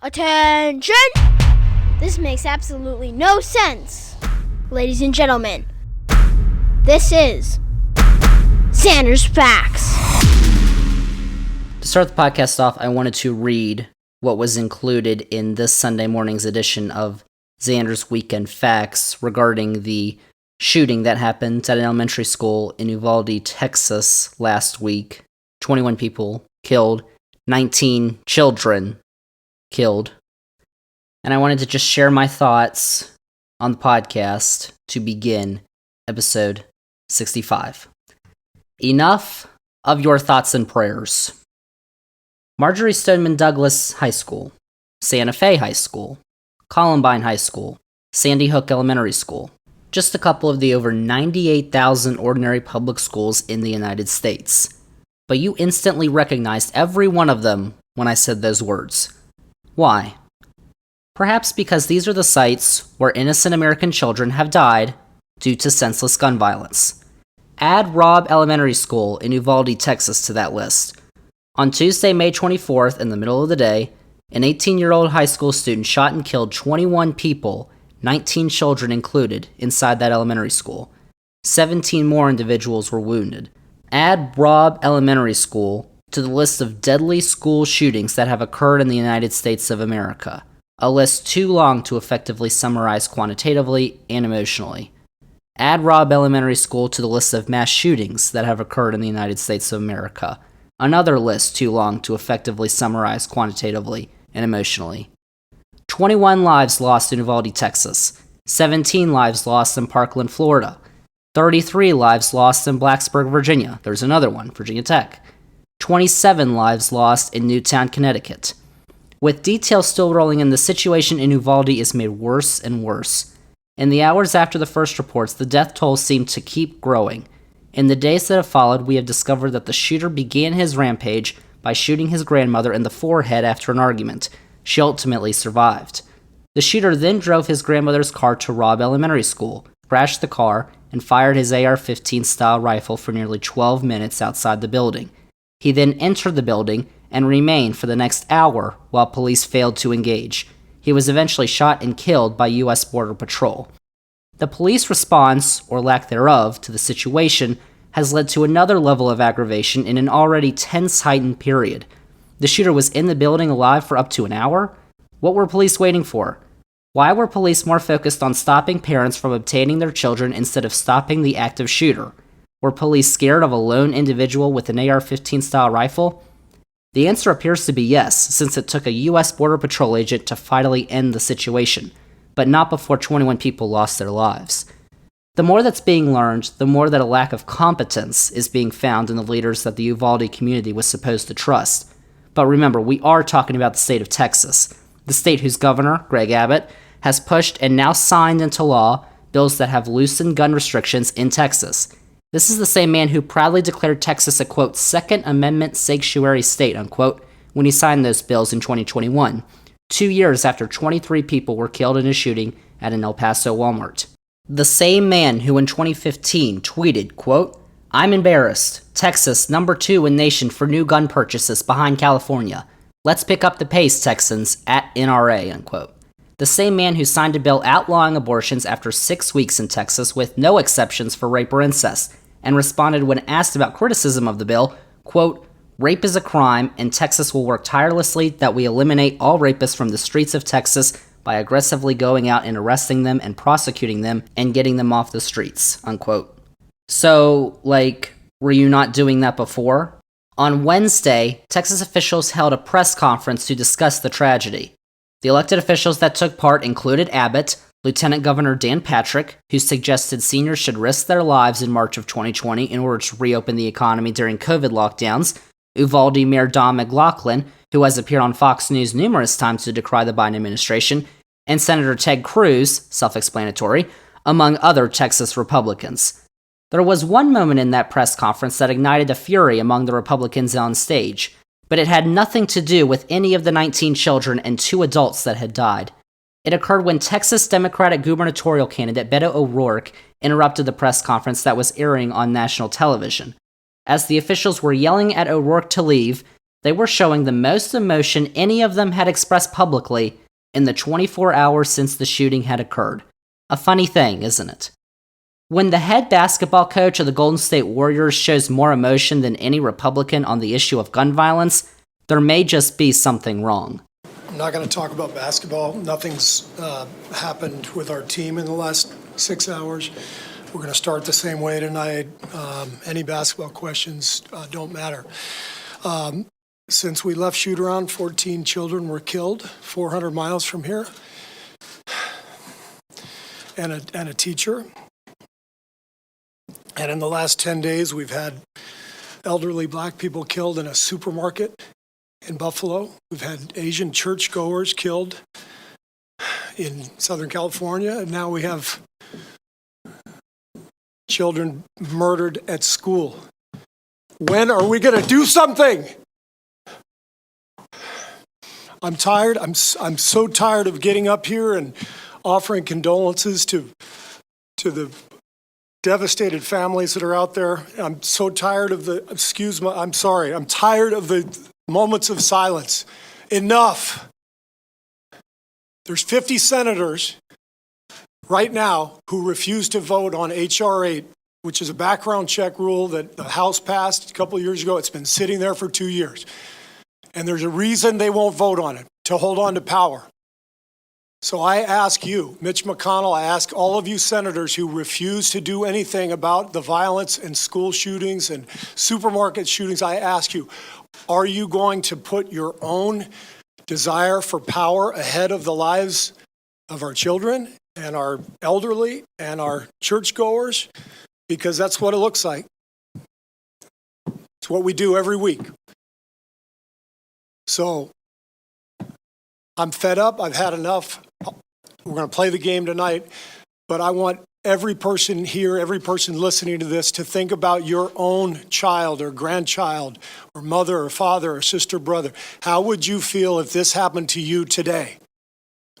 Attention! This makes absolutely no sense. Ladies and gentlemen, this is Zander's Facts. To start the podcast off, I wanted to read what was included in this Sunday morning's edition of Zander's Weekend Facts regarding the shooting that happened at an elementary school in Uvalde, Texas last week. 21 people killed, 19 children killed. And I wanted to just share my thoughts on the podcast to begin episode 65. Enough of your thoughts and prayers. Marjorie Stoneman Douglas High School, Santa Fe High School, Columbine High School, Sandy Hook Elementary School. Just a couple of the over 98,000 ordinary public schools in the United States. But you instantly recognized every one of them when I said those words. Why? Perhaps because these are the sites where innocent American children have died due to senseless gun violence. Add Robb Elementary School in Uvalde, Texas to that list. On Tuesday, May 24th, in the middle of the day, an 18-year-old high school student shot and killed 21 people, 19 children included, inside that elementary school. 17 more individuals were wounded. Add Robb Elementary School to the list of deadly school shootings that have occurred in the United States of America. A list too long to effectively summarize quantitatively and emotionally. Add Robb Elementary School to the list of mass shootings that have occurred in the United States of America. Another list too long to effectively summarize quantitatively and emotionally. 21 lives lost in Uvalde, Texas. 17 lives lost in Parkland, Florida. 33 lives lost in Blacksburg, Virginia. There's another one, Virginia Tech. 27 lives lost in Newtown, Connecticut. With details still rolling in, the situation in Uvalde is made worse and worse. In the hours after the first reports, the death toll seemed to keep growing. In the days that have followed, we have discovered that the shooter began his rampage by shooting his grandmother in the forehead after an argument. She ultimately survived. The shooter then drove his grandmother's car to Robb Elementary School, crashed the car, and fired his AR-15 style rifle for nearly 12 minutes outside the building. He then entered the building and remained for the next hour while police failed to engage. He was eventually shot and killed by U.S. Border Patrol. The police response, or lack thereof, to the situation has led to another level of aggravation in an already tense, heightened period. The shooter was in the building alive for up to an hour? What were police waiting for? Why were police more focused on stopping parents from obtaining their children instead of stopping the active shooter? Were police scared of a lone individual with an AR-15 style rifle? The answer appears to be yes, since it took a U.S. Border Patrol agent to finally end the situation, but not before 21 people lost their lives. The more that's being learned, the more that a lack of competence is being found in the leaders that the Uvalde community was supposed to trust. But remember, we are talking about the state of Texas, the state whose governor, Greg Abbott, has pushed and now signed into law bills that have loosened gun restrictions in Texas. This is the same man who proudly declared Texas a, quote, Second Amendment sanctuary state, unquote, when he signed those bills in 2021, 2 years after 23 people were killed in a shooting at an El Paso Walmart. The same man who in 2015 tweeted, quote, I'm embarrassed. Texas, number 2 in nation for new gun purchases behind California. Let's pick up the pace, Texans, at NRA, unquote. The same man who signed a bill outlawing abortions after 6 weeks in Texas with no exceptions for rape or incest, and responded when asked about criticism of the bill, quote, rape is a crime, and Texas will work tirelessly that we eliminate all rapists from the streets of Texas by aggressively going out and arresting them and prosecuting them and getting them off the streets, unquote. So, were you not doing that before? On Wednesday, Texas officials held a press conference to discuss the tragedy. The elected officials that took part included Abbott, Lieutenant Governor Dan Patrick, who suggested seniors should risk their lives in March of 2020 in order to reopen the economy during COVID lockdowns, Uvalde Mayor Don McLaughlin, who has appeared on Fox News numerous times to decry the Biden administration, and Senator Ted Cruz, self-explanatory, among other Texas Republicans. There was one moment in that press conference that ignited a fury among the Republicans on stage, but it had nothing to do with any of the 19 children and 2 adults that had died. It occurred when Texas Democratic gubernatorial candidate Beto O'Rourke interrupted the press conference that was airing on national television. As the officials were yelling at O'Rourke to leave, they were showing the most emotion any of them had expressed publicly in the 24 hours since the shooting had occurred. A funny thing, isn't it? When the head basketball coach of the Golden State Warriors shows more emotion than any Republican on the issue of gun violence, there may just be something wrong. I'm not going to talk about basketball. Nothing's happened with our team in the last 6 hours. We're going to start the same way tonight. Any basketball questions don't matter. Since we left shoot-around, 14 children were killed 400 miles from here, and a teacher. And in the last 10 days, we've had elderly black people killed in a supermarket in Buffalo. We've had Asian churchgoers killed in Southern California, and now we have children murdered at school. When are we going to do something? I'm tired. I'm so tired of getting up here and offering condolences to the devastated families that are out there. I'm so tired of I'm tired of the moments of silence. Enough. There's 50 senators right now who refuse to vote on H.R. 8, which is a background check rule that the House passed a couple of years ago. It's been sitting there for 2 years. And there's a reason they won't vote on it, to hold on to power. So I ask you, Mitch McConnell, I ask all of you senators who refuse to do anything about the violence and school shootings and supermarket shootings, I ask you, are you going to put your own desire for power ahead of the lives of our children and our elderly and our churchgoers? Because that's what it looks like. It's what we do every week. So I'm fed up. I've had enough. We're going to play the game tonight, but I want every person here, every person listening to this to think about your own child or grandchild or mother or father or sister, brother. How would you feel if this happened to you today?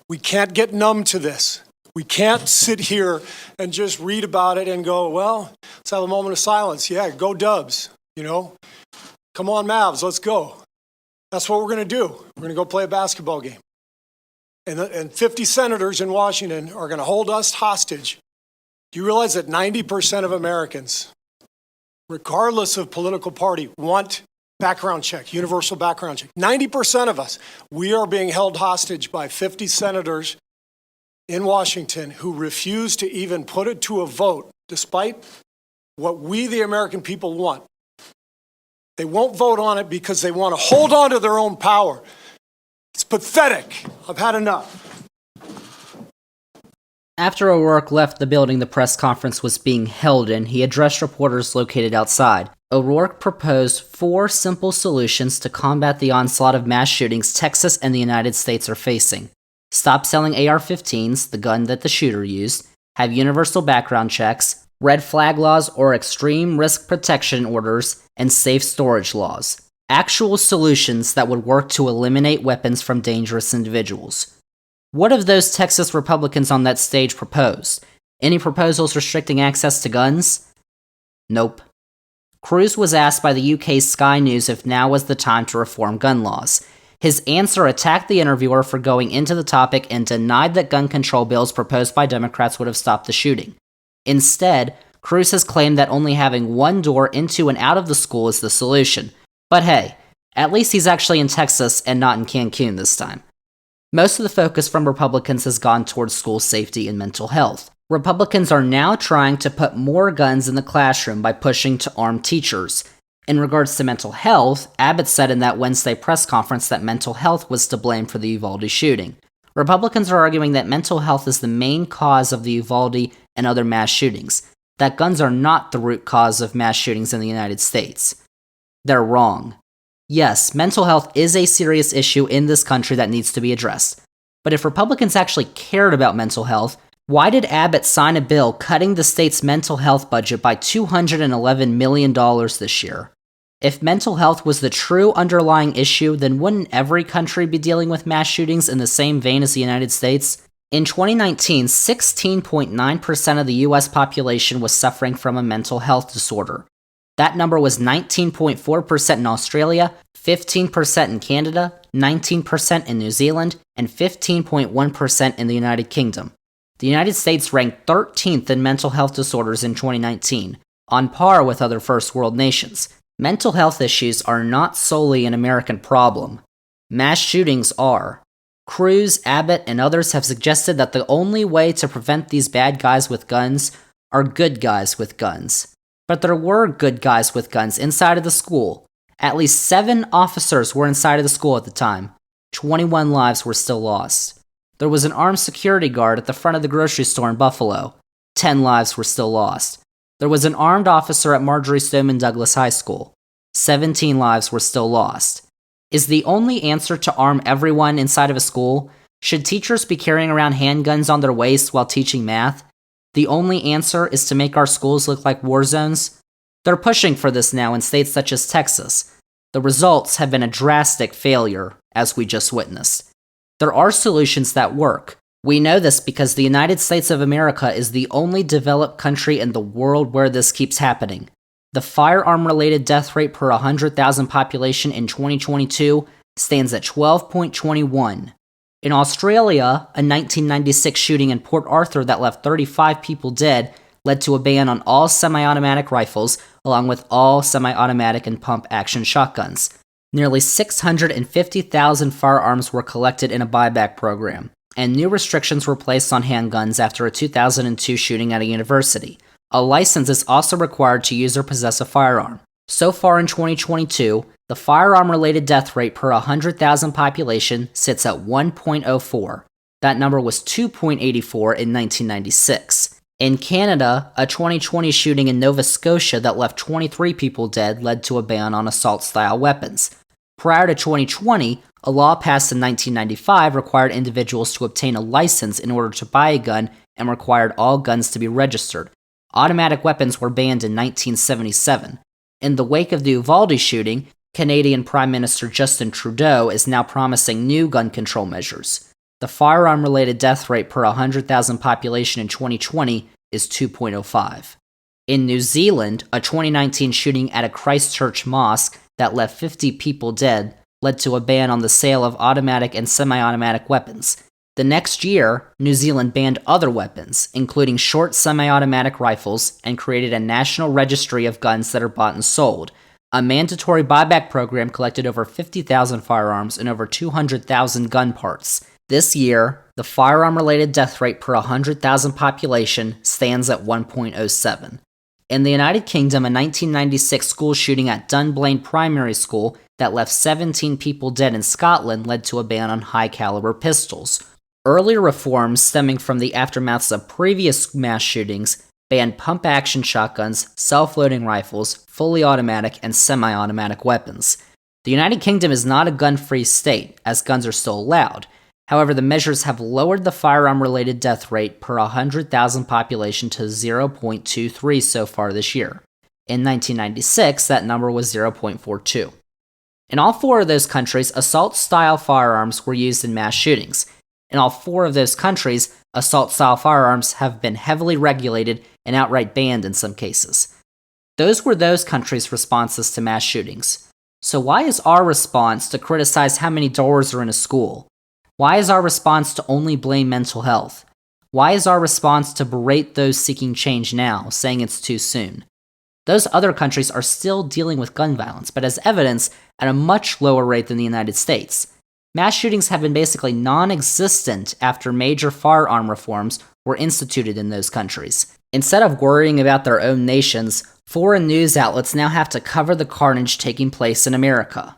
We can't get numb to this. We can't sit here and just read about it and go, well, let's have a moment of silence. Yeah, go Dubs, Come on, Mavs, let's go. That's what we're going to do. We're going to go play a basketball game. And 50 senators in Washington are going to hold us hostage. Do you realize that 90% of Americans, regardless of political party, want background check, universal background check? 90% of us, we are being held hostage by 50 senators in Washington who refuse to even put it to a vote, despite what we, the American people, want. They won't vote on it because they want to hold on to their own power. It's pathetic. I've had enough. After O'Rourke left the building the press conference was being held in, he addressed reporters located outside. O'Rourke proposed 4 simple solutions to combat the onslaught of mass shootings Texas and the United States are facing. Stop selling AR-15s, the gun that the shooter used, have universal background checks, red flag laws or extreme risk protection orders, and safe storage laws. Actual solutions that would work to eliminate weapons from dangerous individuals. What have those Texas Republicans on that stage proposed? Any proposals restricting access to guns? Nope. Cruz was asked by the UK's Sky News if now was the time to reform gun laws. His answer attacked the interviewer for going into the topic and denied that gun control bills proposed by Democrats would have stopped the shooting. Instead, Cruz has claimed that only having one door into and out of the school is the solution. But hey, at least he's actually in Texas and not in Cancun this time. Most of the focus from Republicans has gone towards school safety and mental health. Republicans are now trying to put more guns in the classroom by pushing to arm teachers. In regards to mental health, Abbott said in that Wednesday press conference that mental health was to blame for the Uvalde shooting. Republicans are arguing that mental health is the main cause of the Uvalde and other mass shootings, that guns are not the root cause of mass shootings in the United States. They're wrong. Yes, mental health is a serious issue in this country that needs to be addressed. But if Republicans actually cared about mental health, why did Abbott sign a bill cutting the state's mental health budget by $211 million this year? If mental health was the true underlying issue, then wouldn't every country be dealing with mass shootings in the same vein as the United States? In 2019, 16.9% of the US population was suffering from a mental health disorder. That number was 19.4% in Australia, 15% in Canada, 19% in New Zealand, and 15.1% in the United Kingdom. The United States ranked 13th in mental health disorders in 2019, on par with other first world nations. Mental health issues are not solely an American problem. Mass shootings are. Cruz, Abbott, and others have suggested that the only way to prevent these bad guys with guns are good guys with guns. But there were good guys with guns inside of the school. At least 7 officers were inside of the school at the time. 21 lives were still lost. There was an armed security guard at the front of the grocery store in Buffalo. 10 lives were still lost. There was an armed officer at Marjory Stoneman Douglas High School. 17 lives were still lost. Is the only answer to arm everyone inside of a school? Should teachers be carrying around handguns on their waist while teaching math? The only answer is to make our schools look like war zones? They're pushing for this now in states such as Texas. The results have been a drastic failure, as we just witnessed. There are solutions that work. We know this because the United States of America is the only developed country in the world where this keeps happening. The firearm-related death rate per 100,000 population in 2022 stands at 12.21. In Australia, a 1996 shooting in Port Arthur that left 35 people dead led to a ban on all semi-automatic rifles, along with all semi-automatic and pump-action shotguns. Nearly 650,000 firearms were collected in a buyback program, and new restrictions were placed on handguns after a 2002 shooting at a university. A license is also required to use or possess a firearm. So far in 2022, the firearm-related death rate per 100,000 population sits at 1.04. That number was 2.84 in 1996. In Canada, a 2020 shooting in Nova Scotia that left 23 people dead led to a ban on assault-style weapons. Prior to 2020, a law passed in 1995 required individuals to obtain a license in order to buy a gun and required all guns to be registered. Automatic weapons were banned in 1977. In the wake of the Uvalde shooting, Canadian Prime Minister Justin Trudeau is now promising new gun control measures. The firearm-related death rate per 100,000 population in 2020 is 2.05. In New Zealand, a 2019 shooting at a Christchurch mosque that left 50 people dead led to a ban on the sale of automatic and semi-automatic weapons. The next year, New Zealand banned other weapons, including short semi-automatic rifles, and created a national registry of guns that are bought and sold. A mandatory buyback program collected over 50,000 firearms and over 200,000 gun parts. This year, the firearm-related death rate per 100,000 population stands at 1.07. In the United Kingdom, a 1996 school shooting at Dunblane Primary School that left 17 people dead in Scotland led to a ban on high-caliber pistols. Earlier reforms stemming from the aftermaths of previous mass shootings banned pump-action shotguns, self-loading rifles, fully automatic, and semi-automatic weapons. The United Kingdom is not a gun-free state, as guns are still allowed. However, the measures have lowered the firearm-related death rate per 100,000 population to 0.23 so far this year. In 1996, that number was 0.42. In all 4 of those countries, assault-style firearms were used in mass shootings. In all 4 of those countries, assault-style firearms have been heavily regulated and outright banned in some cases. Those were those countries' responses to mass shootings. So why is our response to criticize how many doors are in a school? Why is our response to only blame mental health? Why is our response to berate those seeking change now, saying it's too soon? Those other countries are still dealing with gun violence, but as evidence, at a much lower rate than the United States. Mass shootings have been basically non-existent after major firearm reforms were instituted in those countries. Instead of worrying about their own nations, foreign news outlets now have to cover the carnage taking place in America.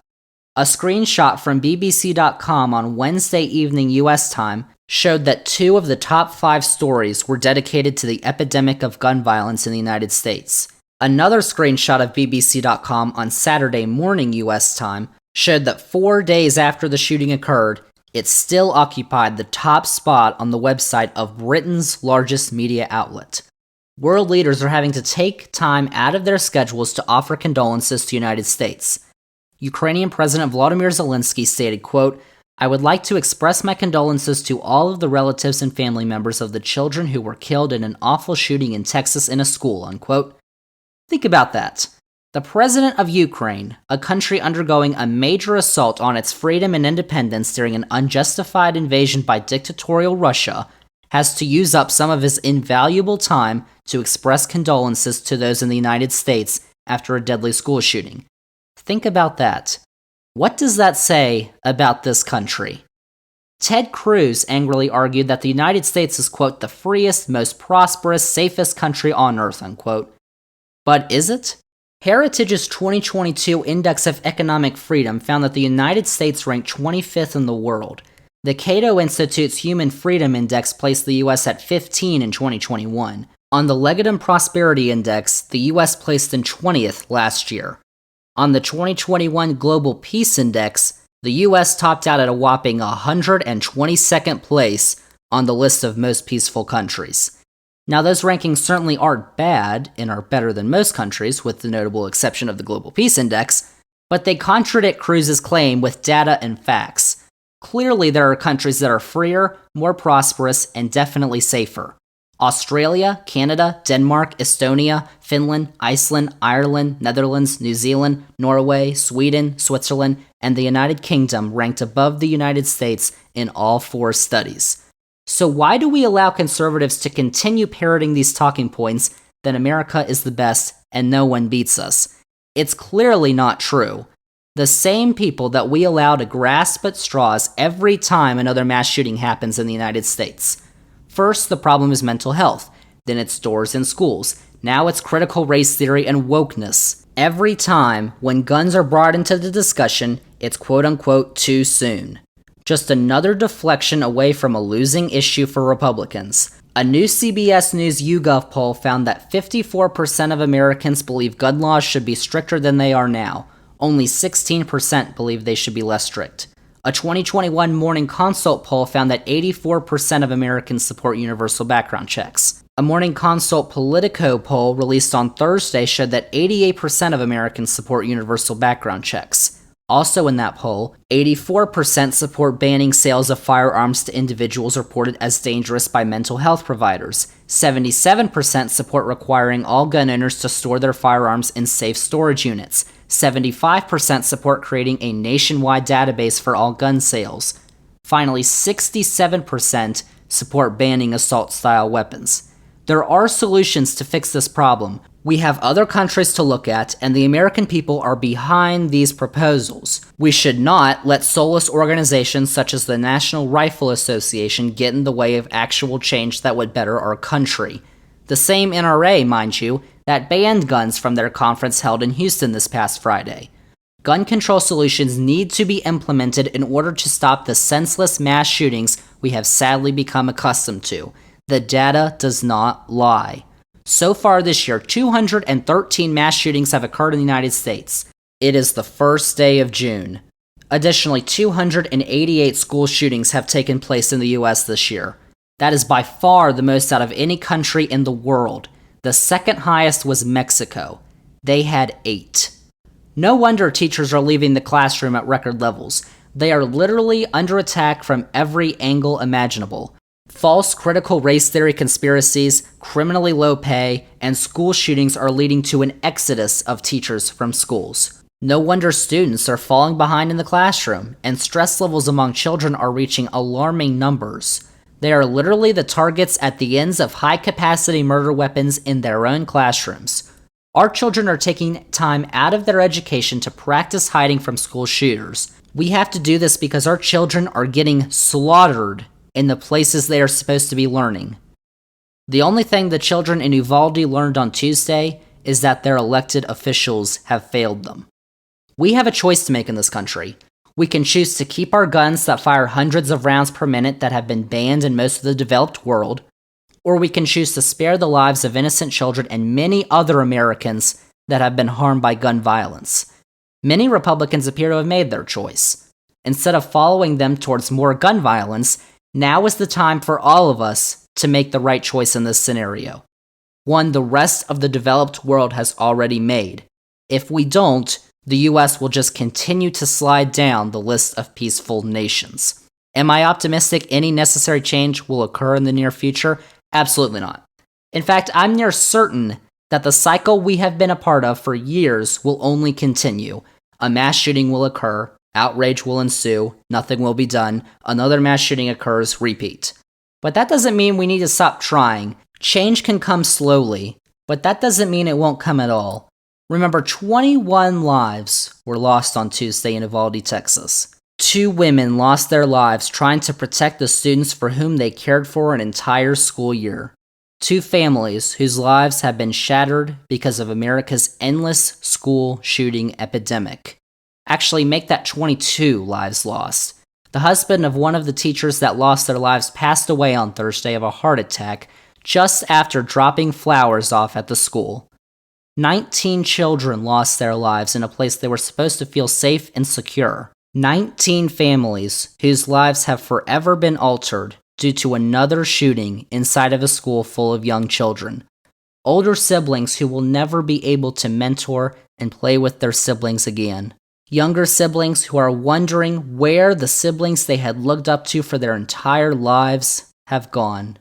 A screenshot from BBC.com on Wednesday evening US time showed that 2 of the top 5 stories were dedicated to the epidemic of gun violence in the United States. Another screenshot of BBC.com on Saturday morning US time showed that 4 days after the shooting occurred, it still occupied the top spot on the website of Britain's largest media outlet. World leaders are having to take time out of their schedules to offer condolences to the United States. Ukrainian President Volodymyr Zelensky stated, quote, "I would like to express my condolences to all of the relatives and family members of the children who were killed in an awful shooting in Texas in a school," unquote. Think about that. The president of Ukraine, a country undergoing a major assault on its freedom and independence during an unjustified invasion by dictatorial Russia, has to use up some of his invaluable time to express condolences to those in the United States after a deadly school shooting. Think about that. What does that say about this country? Ted Cruz angrily argued that the United States is, quote, the freest, most prosperous, safest country on earth, unquote. But is it? Heritage's 2022 Index of Economic Freedom found that the United States ranked 25th in the world. The Cato Institute's Human Freedom Index placed the U.S. at 15 in 2021. On the Legatum Prosperity Index, the U.S. placed in 20th last year. On the 2021 Global Peace Index, the U.S. topped out at a whopping 122nd place on the list of most peaceful countries. Now, those rankings certainly aren't bad and are better than most countries, with the notable exception of the Global Peace Index, but they contradict Cruz's claim with data and facts. Clearly, there are countries that are freer, more prosperous, and definitely safer. Australia, Canada, Denmark, Estonia, Finland, Iceland, Ireland, Netherlands, New Zealand, Norway, Sweden, Switzerland, and the United Kingdom ranked above the United States in all 4 studies. So why do we allow conservatives to continue parroting these talking points that America is the best and no one beats us? It's clearly not true. The same people that we allow to grasp at straws every time another mass shooting happens in the United States. First, the problem is mental health. Then it's doors in schools. Now it's critical race theory and wokeness. Every time when guns are brought into the discussion, it's quote-unquote too soon. Just another deflection away from a losing issue for Republicans. A new CBS News YouGov poll found that 54% of Americans believe gun laws should be stricter than they are now. Only 16% believe they should be less strict. A 2021 Morning Consult poll found that 84% of Americans support universal background checks. A Morning Consult Politico poll released on Thursday showed that 88% of Americans support universal background checks. Also in that poll, 84% support banning sales of firearms to individuals reported as dangerous by mental health providers. 77% support requiring all gun owners to store their firearms in safe storage units. 75% support creating a nationwide database for all gun sales. Finally, 67% support banning assault-style weapons. There are solutions to fix this problem. We have other countries to look at, and the American people are behind these proposals. We should not let soulless organizations such as the National Rifle Association get in the way of actual change that would better our country. The same NRA, mind you, that banned guns from their conference held in Houston this past Friday. Gun control solutions need to be implemented in order to stop the senseless mass shootings we have sadly become accustomed to. The data does not lie. So far this year, 213 mass shootings have occurred in the United States. It is the first day of June. Additionally, 288 school shootings have taken place in the U.S. this year. That is by far the most out of any country in the world. The second highest was Mexico. They had 8. No wonder teachers are leaving the classroom at record levels. They are literally under attack from every angle imaginable. False critical race theory conspiracies, criminally low pay, and school shootings are leading to an exodus of teachers from schools. No wonder students are falling behind in the classroom, and stress levels among children are reaching alarming numbers. They are literally the targets at the ends of high-capacity murder weapons in their own classrooms. Our children are taking time out of their education to practice hiding from school shooters. We have to do this because our children are getting slaughtered in the places they are supposed to be learning. The only thing the children in Uvalde learned on Tuesday is that their elected officials have failed them. We have a choice to make in this country. We can choose to keep our guns that fire hundreds of rounds per minute that have been banned in most of the developed world, or we can choose to spare the lives of innocent children and many other Americans that have been harmed by gun violence. Many Republicans appear to have made their choice. Instead of following them towards more gun violence, now is the time for all of us to make the right choice in this scenario. One the rest of the developed world has already made. If we don't, the US will just continue to slide down the list of peaceful nations. Am I optimistic any necessary change will occur in the near future? Absolutely not. In fact, I'm near certain that the cycle we have been a part of for years will only continue. A mass shooting will occur, outrage will ensue, nothing will be done, another mass shooting occurs, repeat. But that doesn't mean we need to stop trying. Change can come slowly, but that doesn't mean it won't come at all. Remember, 21 lives were lost on Tuesday in Uvalde, Texas. 2 women lost their lives trying to protect the students for whom they cared for an entire school year. 2 families whose lives have been shattered because of America's endless school shooting epidemic. Actually, make that 22 lives lost. The husband of one of the teachers that lost their lives passed away on Thursday of a heart attack just after dropping flowers off at the school. 19 children lost their lives in a place they were supposed to feel safe and secure. 19 families whose lives have forever been altered due to another shooting inside of a school full of young children. Older siblings who will never be able to mentor and play with their siblings again. Younger siblings who are wondering where the siblings they had looked up to for their entire lives have gone.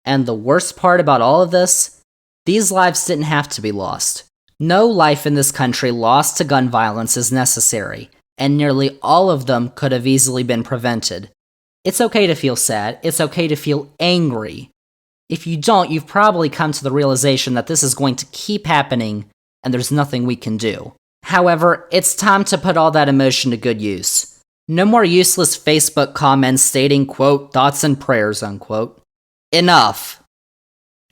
And the worst part about all of this, these lives didn't have to be lost. No life in this country lost to gun violence is necessary, and nearly all of them could have easily been prevented. It's okay to feel sad, it's okay to feel angry. If you don't, you've probably come to the realization that this is going to keep happening, and there's nothing we can do. However, it's time to put all that emotion to good use. No more useless Facebook comments stating, quote, thoughts and prayers, unquote. Enough.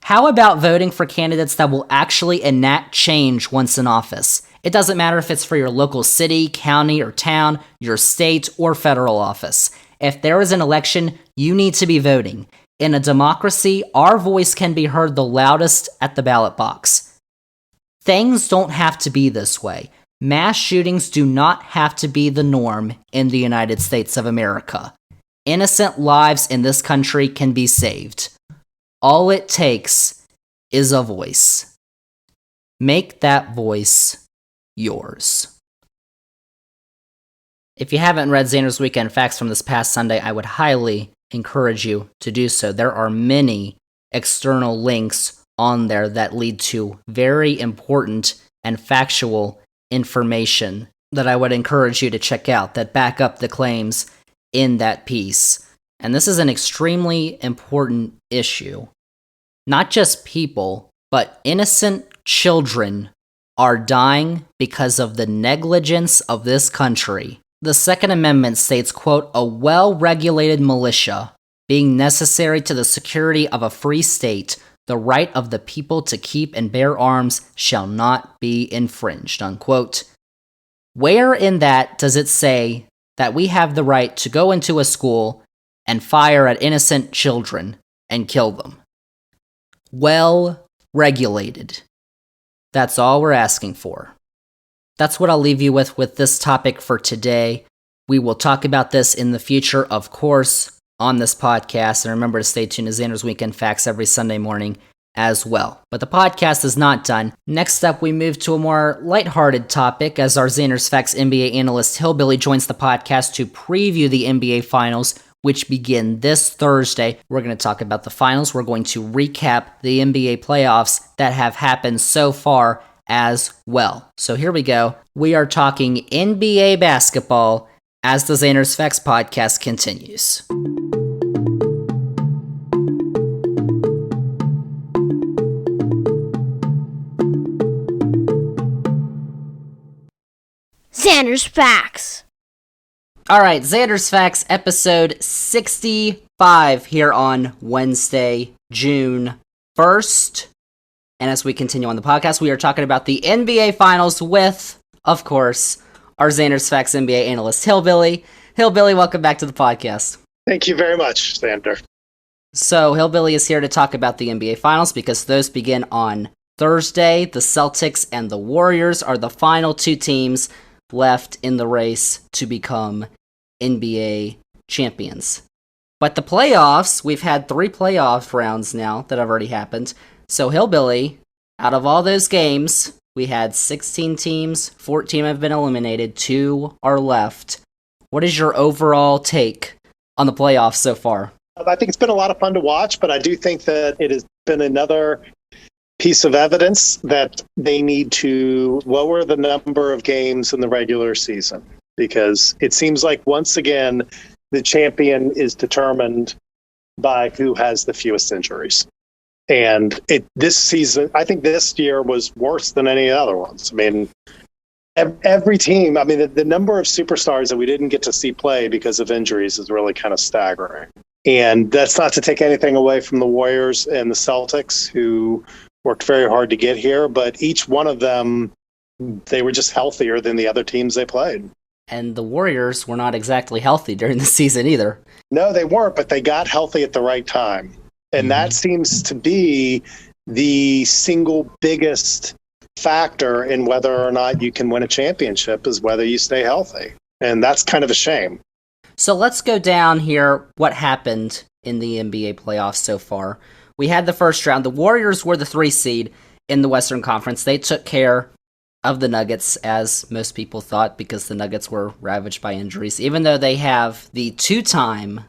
How about voting for candidates that will actually enact change once in office? It doesn't matter if it's for your local city, county, or town, your state, or federal office. If there is an election, you need to be voting. In a democracy, our voice can be heard the loudest at the ballot box. Things don't have to be this way. Mass shootings do not have to be the norm in the United States of America. Innocent lives in this country can be saved. All it takes is a voice. Make that voice yours. If you haven't read Zander's Weekend Facts from this past Sunday, I would highly encourage you to do so. There are many external links on there that lead to very important and factual information that I would encourage you to check out that back up the claims in that piece. And this is an extremely important issue. Not just people, but innocent children are dying because of the negligence of this country. The Second Amendment states, quote, a well-regulated militia being necessary to the security of a free state, the right of the people to keep and bear arms shall not be infringed, unquote. Where in that does it say that we have the right to go into a school and fire at innocent children and kill them? Well-regulated. That's all we're asking for. That's what I'll leave you with this topic for today. We will talk about this in the future, of course, on this podcast. And remember to stay tuned to Zander's Weekend Facts every Sunday morning as well. But the podcast is not done. Next up, we move to a more lighthearted topic as our Zander's Facts NBA analyst Hillbilly joins the podcast to preview the NBA Finals, which begin this Thursday. We're going to talk about the finals. We're going to recap the NBA playoffs that have happened so far as well. So here we go. We are talking NBA basketball as the Zander's Facts podcast continues. Zander's Facts. All right, Zander's Facts, episode 65 here on Wednesday, June 1st. And as we continue on the podcast, we are talking about the NBA Finals with, of course, our Zander's Facts NBA analyst, Hillbilly. Hillbilly, welcome back to the podcast. Thank you very much, Zander. So, Hillbilly is here to talk about the NBA Finals because those begin on Thursday. The Celtics and the Warriors are the final 2 teams left in the race to become NBA champions. But the playoffs, we've had 3 playoff rounds now that have already happened. So, Hillbilly, out of all those games, we had 16 teams, 14 have been eliminated, 2 are left. What is your overall take on the playoffs so far? I think it's been a lot of fun to watch, but I do think that it has been another piece of evidence that they need to lower the number of games in the regular season, because it seems like once again the champion is determined by who has the fewest injuries. And this season, I think this year was worse than any other ones. I mean, every team, I mean, the number of superstars that we didn't get to see play because of injuries is really kind of staggering. And that's not to take anything away from the Warriors and the Celtics, who worked very hard to get here, but each one of them, they were just healthier than the other teams they played. And the Warriors were not exactly healthy during the season either. No, they weren't, but they got healthy at the right time. And that seems to be the single biggest factor in whether or not you can win a championship, is whether you stay healthy. And that's kind of a shame. So let's go down here what happened in the NBA playoffs so far. We had the first round. The Warriors were the 3 seed in the Western Conference. They took care of the Nuggets, as most people thought, because the Nuggets were ravaged by injuries, even though they have the 2-time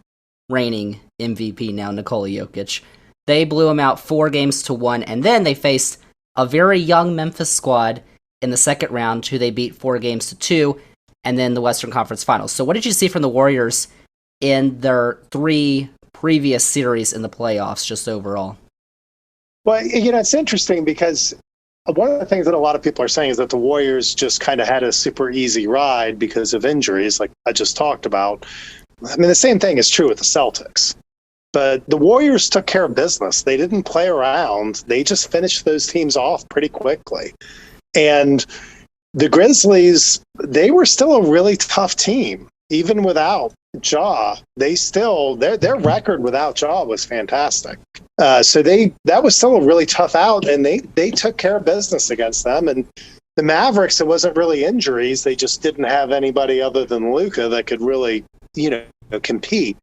reigning MVP now, Nikola Jokic. They blew him out 4-1, and then they faced a very young Memphis squad in the second round, who they beat 4-2, and then the Western Conference Finals. So what did you see from the Warriors in their 3 previous series in the playoffs, just overall? Well, it's interesting because one of the things that a lot of people are saying is that the Warriors just kind of had a super easy ride because of injuries, like I just talked about. I mean, the same thing is true with the Celtics. But the Warriors took care of business. They didn't play around. They just finished those teams off pretty quickly. And the Grizzlies, they were still a really tough team. Even without Ja, their record without Ja was fantastic. So that was still a really tough out, and they took care of business against them. And the Mavericks, it wasn't really injuries. They just didn't have anybody other than Luka that could really, compete.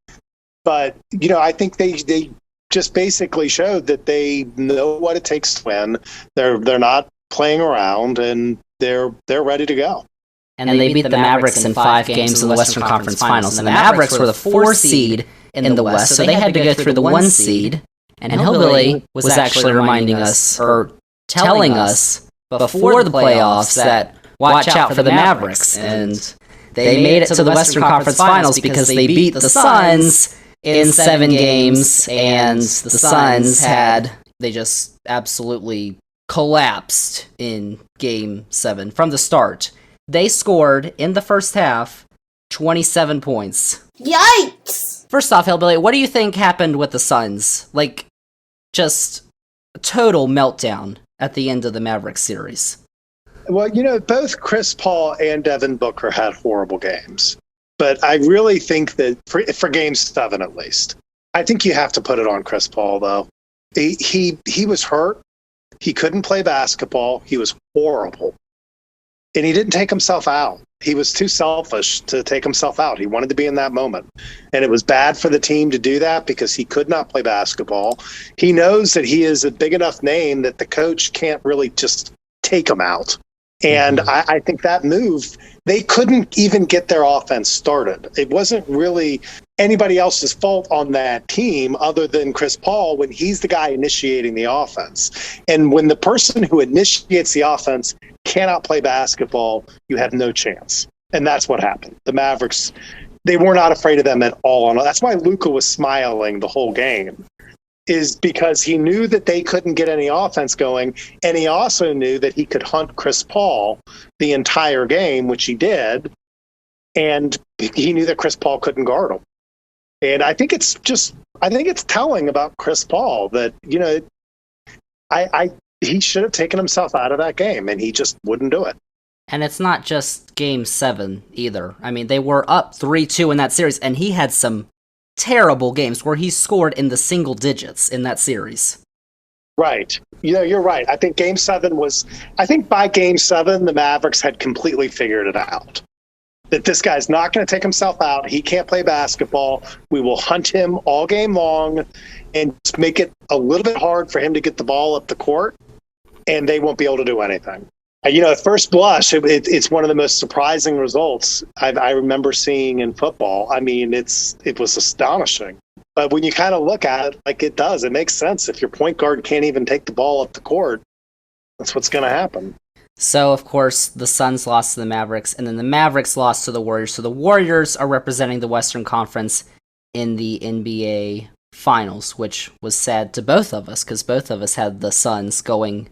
But, I think they just basically showed that they know what it takes to win. They're not playing around, and they're ready to go. And they beat the Mavericks in 5 games in the Western Conference Finals. And the Mavericks were the 4 seed in the West, so they had to go through the 1 seed. And Hillbilly was actually reminding us, or telling us before the playoffs, that watch out for the Mavericks. And they made it to the Western Conference Finals because they beat the Suns in 7 games, and the Suns they just absolutely collapsed in Game 7 from the start. They scored, in the first half, 27 points. Yikes! First off, Hillbilly, what do you think happened with the Suns? Just a total meltdown at the end of the Mavericks series. Well, both Chris Paul and Devin Booker had horrible games. But I really think that for Game 7 at least, I think you have to put it on Chris Paul, though. He was hurt. He couldn't play basketball. He was horrible. And he didn't take himself out. He was too selfish to take himself out. He wanted to be in that moment. And it was bad for the team to do that because he could not play basketball. He knows that he is a big enough name that the coach can't really just take him out. And I think that move, they couldn't even get their offense started. It wasn't really anybody else's fault on that team other than Chris Paul when he's the guy initiating the offense. And when the person who initiates the offense cannot play basketball, you have no chance. And that's what happened. The Mavericks, they were not afraid of them at all. And that's why Luka was smiling the whole game, is because he knew that they couldn't get any offense going, and he also knew that he could hunt Chris Paul the entire game, which he did, and he knew that Chris Paul couldn't guard him. And I think it's telling about Chris Paul that, he should have taken himself out of that game, and he just wouldn't do it. And it's not just Game 7 either. I mean, they were up 3-2 in that series, and he had some terrible games where he scored in the single digits in that series. Right. You're right. I think by Game 7, the Mavericks had completely figured it out. That this guy's not going to take himself out. He can't play basketball. We will hunt him all game long and just make it a little bit hard for him to get the ball up the court, and they won't be able to do anything. At first blush, it's one of the most surprising results I remember seeing in football. I mean, it was astonishing. But when you kind of look at it, like it does, it makes sense. If your point guard can't even take the ball up the court, that's what's going to happen. So, of course, the Suns lost to the Mavericks, and then the Mavericks lost to the Warriors. So the Warriors are representing the Western Conference in the NBA Finals, which was sad to both of us, because both of us had the Suns going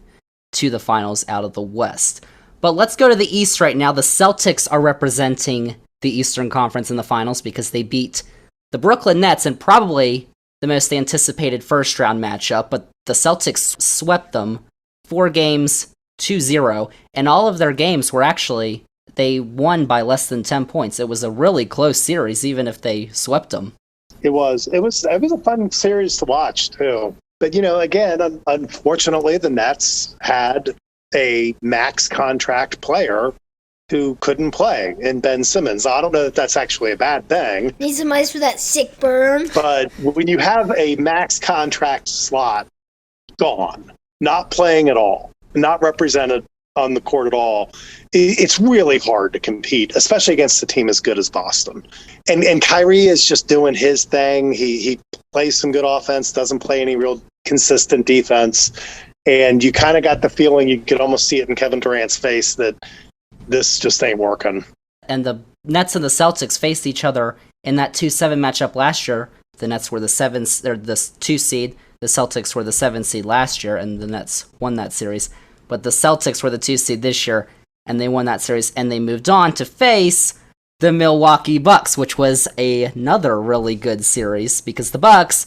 to the Finals out of the West. But let's go to the East right now. The Celtics are representing the Eastern Conference in the Finals because they beat the Brooklyn Nets in probably the most anticipated first-round matchup, but the Celtics swept them 4-2-0, and all of their games were actually, they won by less than 10 points. It was a really close series, even if they swept them. It was a fun series to watch, too. But, again, unfortunately, the Nets had a max contract player who couldn't play in Ben Simmons. I don't know that that's actually a bad thing. Need some ice for that sick burn. But when you have a max contract slot gone, not playing at all, not represented on the court at all, it's really hard to compete, especially against a team as good as Boston. And Kyrie is just doing his thing. He plays some good offense, doesn't play any real consistent defense. And you kind of got the feeling, you could almost see it in Kevin Durant's face, that this just ain't working. And the Nets and the Celtics faced each other in that 2-7 matchup last year. The Nets were the 2 seed. The Celtics were the 7 seed last year, and the Nets won that series. But the Celtics were the 2 seed this year, and they won that series, and they moved on to face the Milwaukee Bucks, which was another really good series, because the Bucks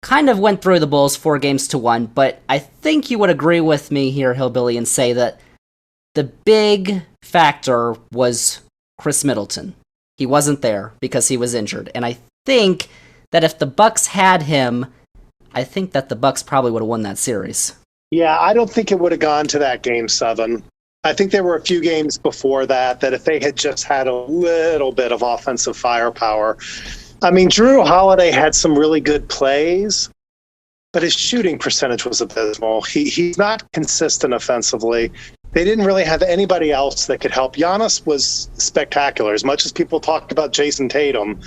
kind of went through the Bulls 4-1, but I think you would agree with me here, Hillbilly, and say that the big factor was Chris Middleton. He wasn't there because he was injured, and I think that if the Bucks had him, I think that the Bucks probably would have won that series. Yeah, I don't think it would have gone to that Game 7. I think there were a few games before that if they had just had a little bit of offensive firepower. I mean, Drew Holiday had some really good plays, but his shooting percentage was abysmal. He's not consistent offensively. They didn't really have anybody else that could help. Giannis was spectacular. As much as people talked about Jason Tatum,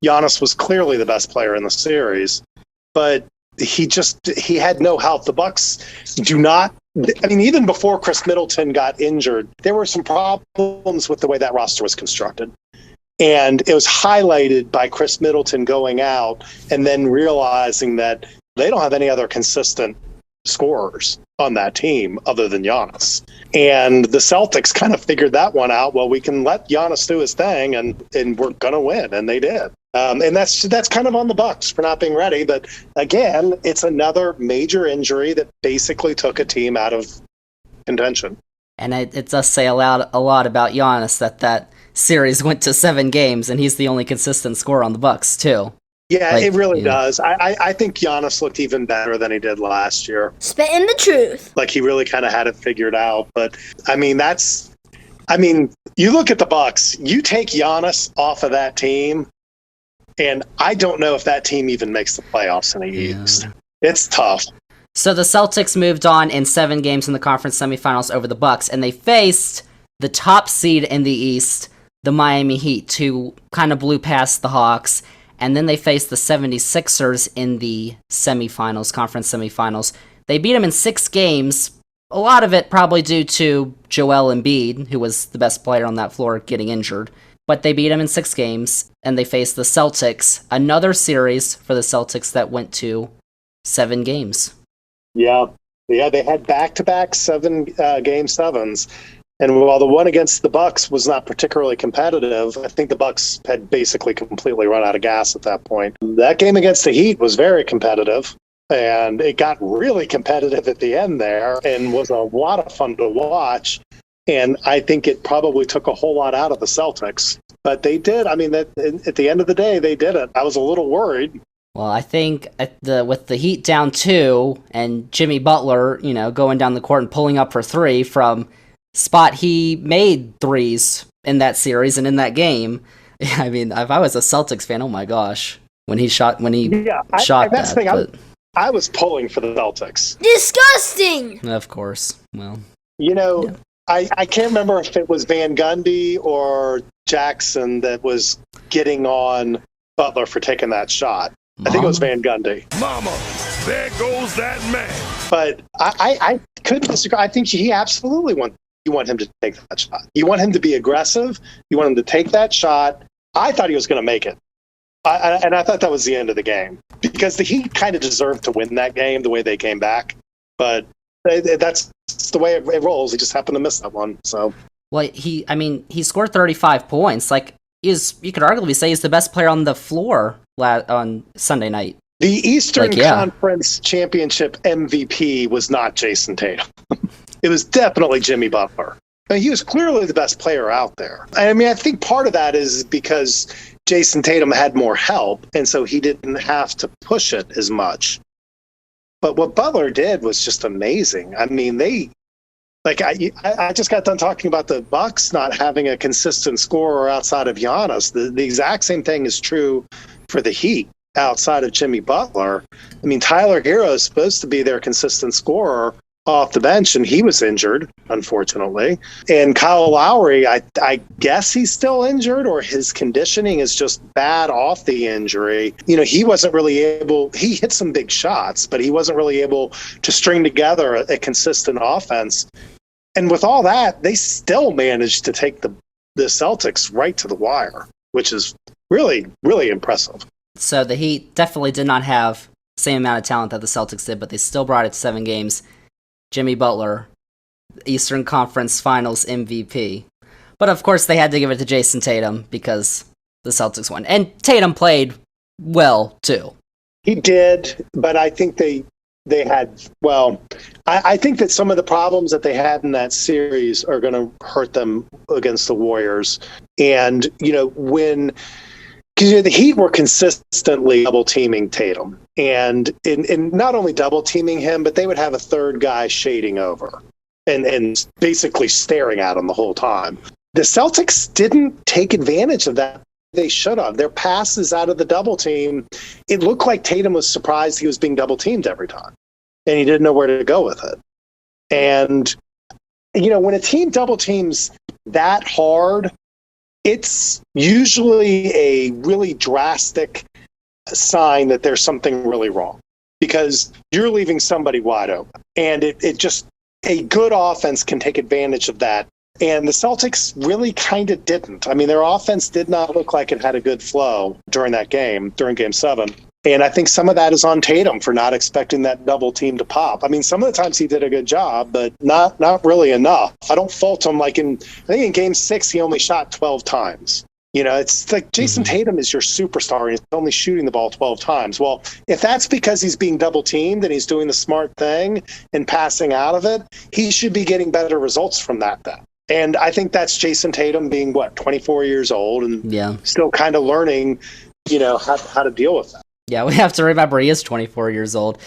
Giannis was clearly the best player in the series. But he had no help. The Bucks do not. I mean, even before Chris Middleton got injured, there were some problems with the way that roster was constructed. And it was highlighted by Chris Middleton going out and then realizing that they don't have any other consistent scorers on that team other than Giannis. And the Celtics kind of figured that one out. Well, we can let Giannis do his thing and we're going to win. And they did. And that's kind of on the Bucks for not being ready. But again, it's another major injury that basically took a team out of contention. And it does say a lot about Giannis that series went to 7 games, and he's the only consistent scorer on the Bucks too. Yeah, it really does. I think Giannis looked even better than he did last year. Spitting the truth. Like he really kind of had it figured out. But I mean, you look at the Bucks, you take Giannis off of that team, and I don't know if that team even makes the playoffs in the East. It's tough. So the Celtics moved on in 7 games in the conference semifinals over the Bucks, and they faced the top seed in the East, the Miami Heat, who kind of blew past the Hawks. And then they faced the 76ers in the semifinals, conference semifinals. They beat them in 6 games, a lot of it probably due to Joel Embiid, who was the best player on that floor, getting injured. But they beat them in 6 games, and they faced the Celtics, another series for the Celtics that went to 7 games. Yeah, they had back-to-back 7 game 7s. And while the one against the Bucks was not particularly competitive, I think the Bucks had basically completely run out of gas at that point. That game against the Heat was very competitive, and it got really competitive at the end there and was a lot of fun to watch. And I think it probably took a whole lot out of the Celtics. But they did. I mean, at the end of the day, they did it. I was a little worried. Well, I think with the Heat down 2 and Jimmy Butler, going down the court and pulling up for 3 from spot he made threes in that series and in that game. I mean, if I was a Celtics fan, oh my gosh, when he shot that's the thing. But I was pulling for the Celtics. Disgusting. Of course. Well, I can't remember if it was Van Gundy or Jackson that was getting on Butler for taking that shot. I think it was Van Gundy. Mama, there goes that man. But I couldn't disagree. I think you want him to take that shot. You want him to be aggressive. You want him to take that shot. I thought he was going to make it. And I thought that was the end of the game because the Heat kind of deserved to win that game the way they came back. But that's the way it rolls. He just happened to miss that one. So, well, he scored 35 points. Like, you could arguably say he's the best player on the floor on Sunday night. The Eastern Conference Championship MVP was not Jason Tatum. It was definitely Jimmy Butler. I mean, he was clearly the best player out there. I mean, I think part of that is because Jason Tatum had more help, and so he didn't have to push it as much. But what Butler did was just amazing. I mean, I just got done talking about the Bucks not having a consistent scorer outside of Giannis. The exact same thing is true for the Heat outside of Jimmy Butler. I mean, Tyler Hero is supposed to be their consistent scorer off the bench, and he was injured, unfortunately. And Kyle Lowry, I guess he's still injured, or his conditioning is just bad off the injury. You know, he wasn't really able, he hit some big shots, but he wasn't really able to string together a consistent offense. And with all that, they still managed to take the Celtics right to the wire, which is really, really impressive. So the Heat definitely did not have the same amount of talent that the Celtics did, but they still brought it to 7 games. Jimmy Butler, Eastern Conference Finals MVP. But of course they had to give it to Jason Tatum because the Celtics won. And Tatum played well, too. He did, but I think they had, I think that some of the problems that they had in that series are going to hurt them against the Warriors. And, you know, because the Heat were consistently double-teaming Tatum. And not only double-teaming him, but they would have a third guy shading over and basically staring at him the whole time. The Celtics didn't take advantage of that. They should have. Their passes out of the double-team, it looked like Tatum was surprised he was being double-teamed every time. And he didn't know where to go with it. And, you know, when a team double-teams that hard, it's usually a really drastic sign that there's something really wrong because you're leaving somebody wide open. And it just, a good offense can take advantage of that. And the Celtics really kind of didn't. I mean, their offense did not look like it had a good flow during that game, during Game 7. And I think some of that is on Tatum for not expecting that double team to pop. I mean, some of the times he did a good job, but not really enough. I don't fault him. I think in Game 6, he only shot 12 times. You know, it's like Jason Tatum is your superstar and he's only shooting the ball 12 times. Well, if that's because he's being double teamed and he's doing the smart thing and passing out of it, he should be getting better results from that then. And I think that's Jason Tatum being, 24 years old and still kind of learning, you know, how to deal with that. Yeah, we have to remember he is 24 years old.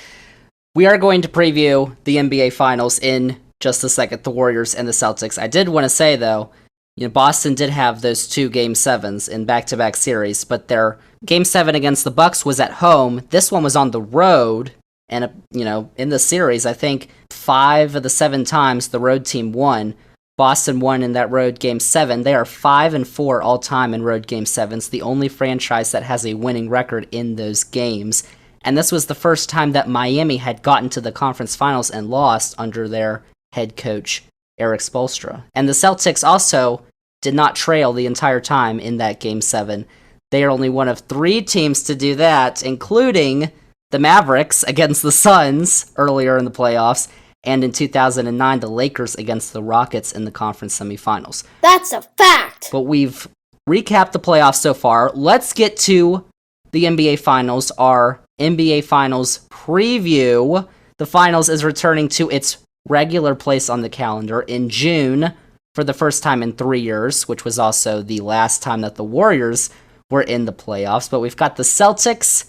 We are going to preview the NBA Finals in just a second, the Warriors and the Celtics. I did want to say, though, you know, Boston did have those 2 Game 7s in back-to-back series, but their Game 7 against the Bucks was at home. This one was on the road, and, you know, in the series, I think 5 of the 7 times the road team won. Boston won in that road Game 7. They are 5-4 all-time in road Game 7s, the only franchise that has a winning record in those games. And this was the first time that Miami had gotten to the conference finals and lost under their head coach, Erik Spoelstra. And the Celtics also did not trail the entire time in that Game 7. They are only one of 3 teams to do that, including the Mavericks against the Suns earlier in the playoffs, and in 2009, the Lakers against the Rockets in the conference semifinals. That's a fact! But we've recapped the playoffs so far. Let's get to the NBA Finals, our NBA Finals preview. The Finals is returning to its regular place on the calendar in June for the first time in 3 years, which was also the last time that the Warriors were in the playoffs. But we've got the Celtics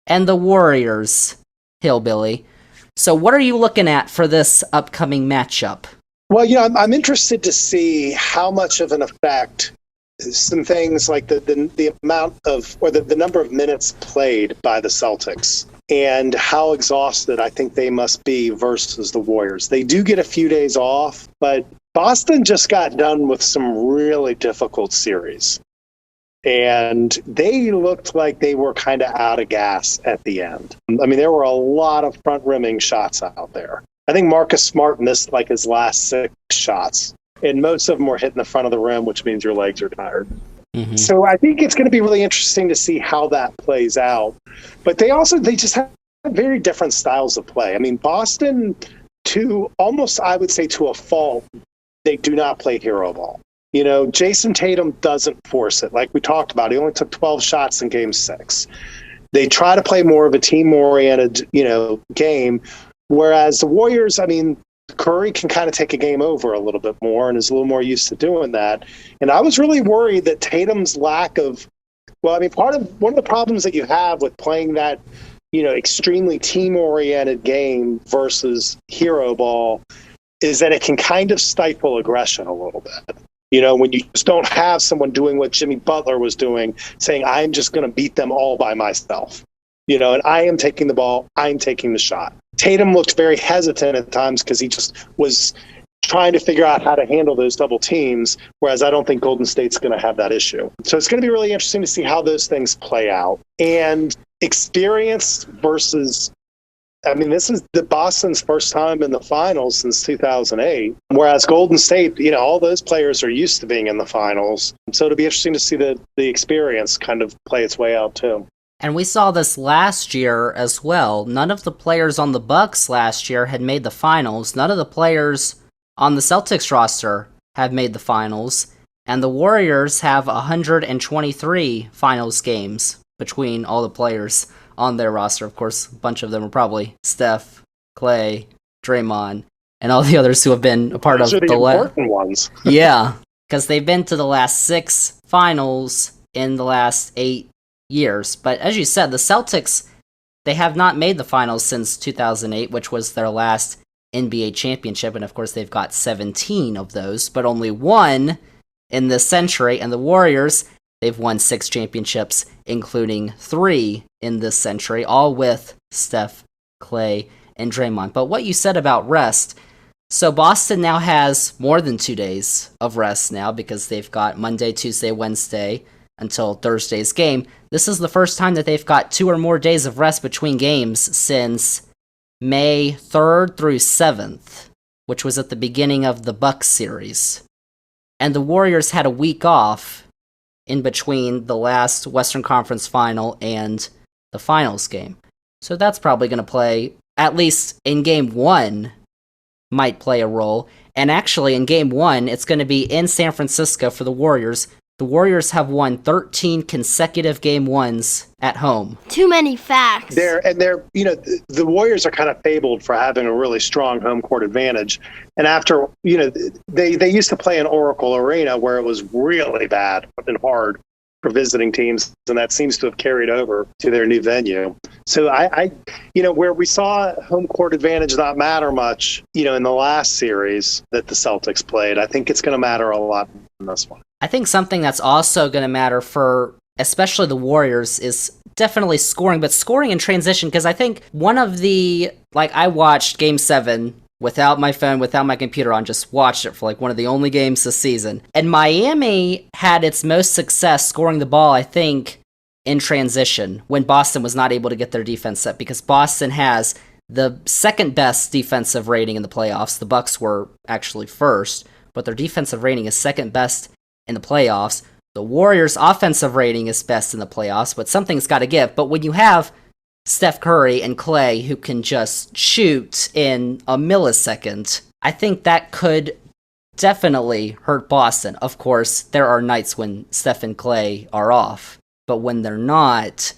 and the Warriors, Hillbilly. So what are you looking at for this upcoming matchup? Well, you know, I'm interested to see how much of an effect some things like the amount of, or the number of minutes played by the Celtics and how exhausted I think they must be versus the Warriors. They do get a few days off, but Boston just got done with some really difficult series. And they looked like they were kind of out of gas at the end. I mean, there were a lot of front rimming shots out there. I think Marcus Smart missed like his last 6 shots, and most of them were hitting the front of the rim, which means your legs are tired. Mm-hmm. So I think it's going to be really interesting to see how that plays out. But they just have very different styles of play. I mean, Boston, to almost, I would say to a fault, they do not play hero ball. You know, Jason Tatum doesn't force it. Like we talked about, he only took 12 shots in game 6. They try to play more of a team-oriented, game, whereas the Warriors, I mean, Curry can kind of take a game over a little bit more and is a little more used to doing that. And I was really worried that Tatum's lack of, one of the problems that you have with playing that, extremely team-oriented game versus hero ball is that it can kind of stifle aggression a little bit. When you just don't have someone doing what Jimmy Butler was doing, saying, I'm just going to beat them all by myself. And I am taking the ball, I'm taking the shot. Tatum looked very hesitant at times because he just was trying to figure out how to handle those double teams, whereas I don't think Golden State's going to have that issue. So it's going to be really interesting to see how those things play out. And experience versus, this is the Boston's first time in the finals since 2008, whereas Golden State, all those players are used to being in the finals. So it'll be interesting to see the experience kind of play its way out too. And we saw this last year as well. None of the players on the Bucks last year had made the finals. None of the players on the Celtics roster have made the finals. And the Warriors have 123 finals games between all the players on their roster. Of course, a bunch of them are probably Steph, Clay, Draymond, and all the others who have been a part Those of are the important ones. Yeah, because they've been to the last 6 finals in the last 8 years. But as you said, the Celtics, they have not made the finals since 2008, which was their last NBA championship. And of course, they've got 17 of those, but only 1 in this century. And the Warriors, they've won 6 championships, including 3 in this century, all with Steph, Clay, and Draymond. But what you said about rest, so Boston now has more than 2 days of rest now because they've got Monday, Tuesday, Wednesday until Thursday's game. This is the first time that they've got 2 or more days of rest between games since May 3rd through 7th, which was at the beginning of the Bucks series. And the Warriors had a week off in between the last Western Conference final and the finals game. So that's probably going to play, at least in game 1, might play a role. And actually, in game 1, it's going to be in San Francisco for the Warriors. The Warriors have won 13 consecutive game 1s at home. Too many facts. The Warriors are kind of fabled for having a really strong home court advantage. And after, they used to play in Oracle Arena where it was really bad and hard for visiting teams, and that seems to have carried over to their new venue. So I where we saw home court advantage not matter much, in the last series that the Celtics played, I think it's going to matter a lot in this one. I think something that's also going to matter for especially the Warriors is definitely scoring, but scoring in transition, because I think one of the, I watched Game 7 without my phone, without my computer on, just watched it for one of the only games this season. And Miami had its most success scoring the ball, I think, in transition when Boston was not able to get their defense set, because Boston has the second best defensive rating in the playoffs. The Bucks were actually first, but their defensive rating is second best in the playoffs. The Warriors' offensive rating is best in the playoffs, but something's got to give. But when you have Steph Curry and Clay who can just shoot in a millisecond, I think that could definitely hurt Boston. Of course, there are nights when Steph and Clay are off, but when they're not,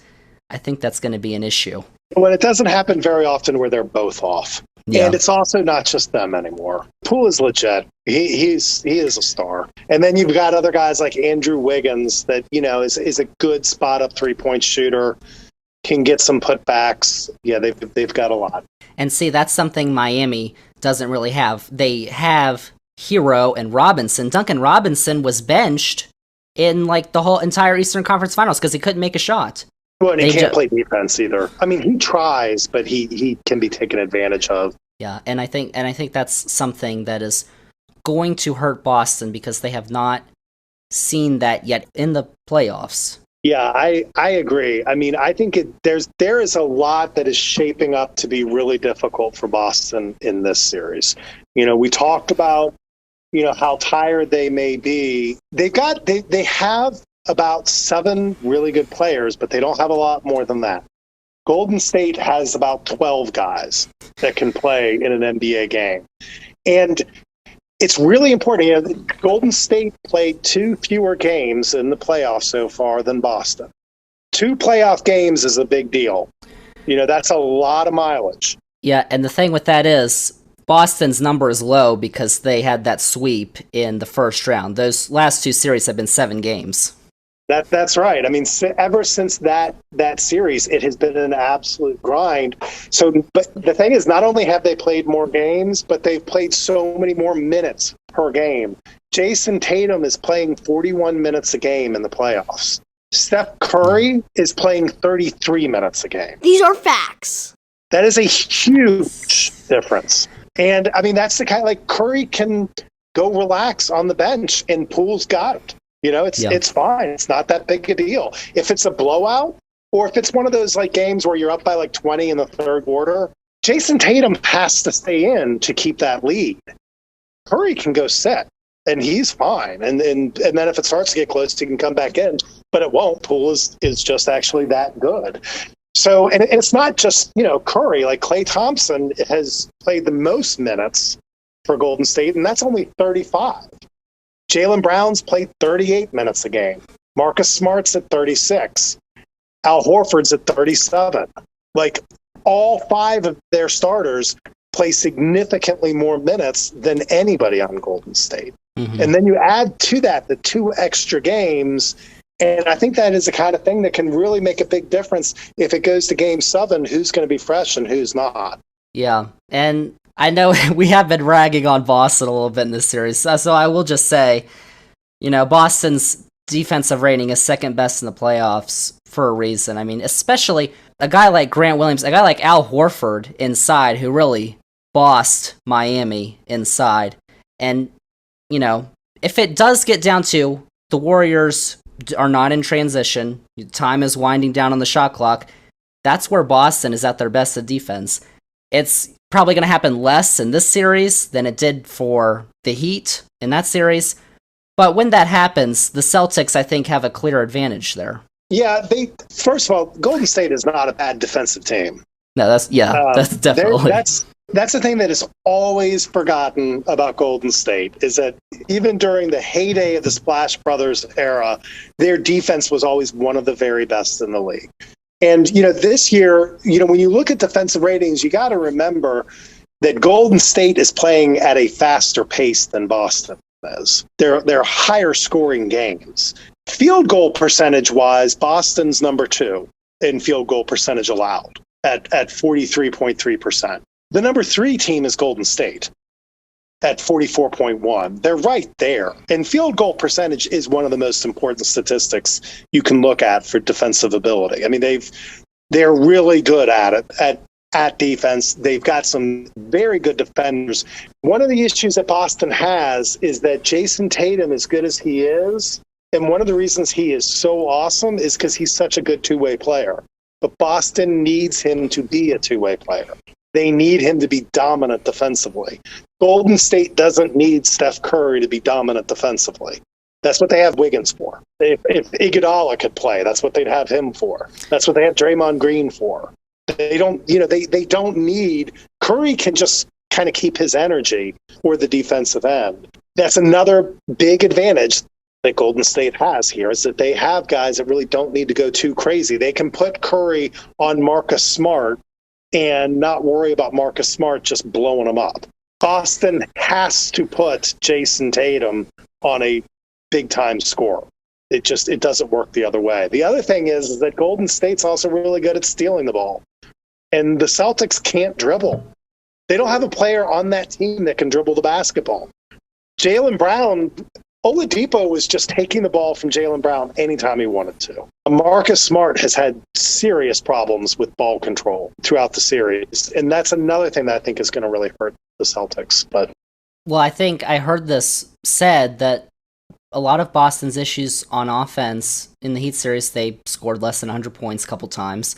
I think that's going to be an issue. Well, it doesn't happen very often where they're both off. Yeah. And it's also not just them anymore. Poole is legit. He is a star. And then you've got other guys like Andrew Wiggins that, is a good spot-up three-point shooter, can get some putbacks. Yeah, they've got a lot. And see, that's something Miami doesn't really have. They have Hero and Robinson. Duncan Robinson was benched in the whole entire Eastern Conference Finals because he couldn't make a shot. Well, and he can't play defense either. He tries, but he can be taken advantage of. Yeah, and I think that's something that is going to hurt Boston because they have not seen that yet in the playoffs. Yeah, I agree. I mean, I think there is a lot that is shaping up to be really difficult for Boston in this series. We talked about, how tired they may be. They have about 7 really good players, but they don't have a lot more than that. Golden State has about 12 guys that can play in an NBA game. And it's really important. Golden State played 2 fewer games in the playoffs so far than Boston. 2 playoff games is a big deal. That's a lot of mileage. Yeah, and the thing with that is Boston's number is low because they had that sweep in the first round. Those last 2 series have been 7 games. That's right. I mean, ever since that series, it has been an absolute grind. But the thing is, not only have they played more games, but they've played so many more minutes per game. Jason Tatum is playing 41 minutes a game in the playoffs. Steph Curry is playing 33 minutes a game. These are facts. That is a huge difference. And, I mean, that's the kind Curry can go relax on the bench, and Poole's got it. It's fine. It's not that big a deal. If it's a blowout, or if it's one of those games where you're up by 20 in the third quarter, Jason Tatum has to stay in to keep that lead. Curry can go sit, and he's fine. And then if it starts to get close, he can come back in, but it won't. Poole is just actually that good. So, and it's not just, Curry. Klay Thompson has played the most minutes for Golden State, and that's only 35. Jaylen Brown's played 38 minutes a game. Marcus Smart's at 36. Al Horford's at 37. All 5 of their starters play significantly more minutes than anybody on Golden State. Mm-hmm. And then you add to that the 2 extra games, and I think that is the kind of thing that can really make a big difference if it goes to Game 7, who's going to be fresh and who's not. Yeah, and I know we have been ragging on Boston a little bit in this series, so I will just say, Boston's defensive rating is second best in the playoffs for a reason. I mean, especially a guy like Grant Williams, a guy like Al Horford inside, who really bossed Miami inside. And, if it does get down to the Warriors are not in transition, time is winding down on the shot clock, that's where Boston is at their best at defense. It's probably going to happen less in this series than it did for the Heat in that series. But when that happens, the Celtics, I think, have a clear advantage there. Yeah, first of all, Golden State is not a bad defensive team. No, that's definitely. That's the thing that is always forgotten about Golden State, is that even during the heyday of the Splash Brothers era, their defense was always one of the very best in the league. And, this year, when you look at defensive ratings, you got to remember that Golden State is playing at a faster pace than Boston is. They're higher scoring games. Field goal percentage wise, Boston's number 2 in field goal percentage allowed at 43.3%. The number 3 team is Golden State at 44.1. They're right there. And field goal percentage is one of the most important statistics you can look at for defensive ability. I mean, they're really good at it, at defense. They've got some very good defenders. One of the issues that Boston has is that Jason Tatum, as good as he is, and one of the reasons he is so awesome is because he's such a good two-way player. But Boston needs him to be a two-way player. They need him to be dominant defensively. Golden State doesn't need Steph Curry to be dominant defensively. That's what they have Wiggins for. If Iguodala could play, that's what they'd have him for. That's what they have Draymond Green for. They don't, they don't need Curry. Can just kind of keep his energy for the defensive end. That's another big advantage that Golden State has here, is that they have guys that really don't need to go too crazy. They can put Curry on Marcus Smart and not worry about Marcus Smart just blowing them up. Boston has to put Jason Tatum on a big-time score. It doesn't work the other way. The other thing is that Golden State's also really good at stealing the ball. And the Celtics can't dribble. They don't have a player on that team that can dribble the basketball. Jaylen Brown, Oladipo was just taking the ball from Jaylen Brown anytime he wanted to. Marcus Smart has had serious problems with ball control throughout the series, and that's another thing that I think is going to really hurt the Celtics. Well, I think I heard this said that a lot of Boston's issues on offense in the Heat series, they scored less than 100 points a couple times,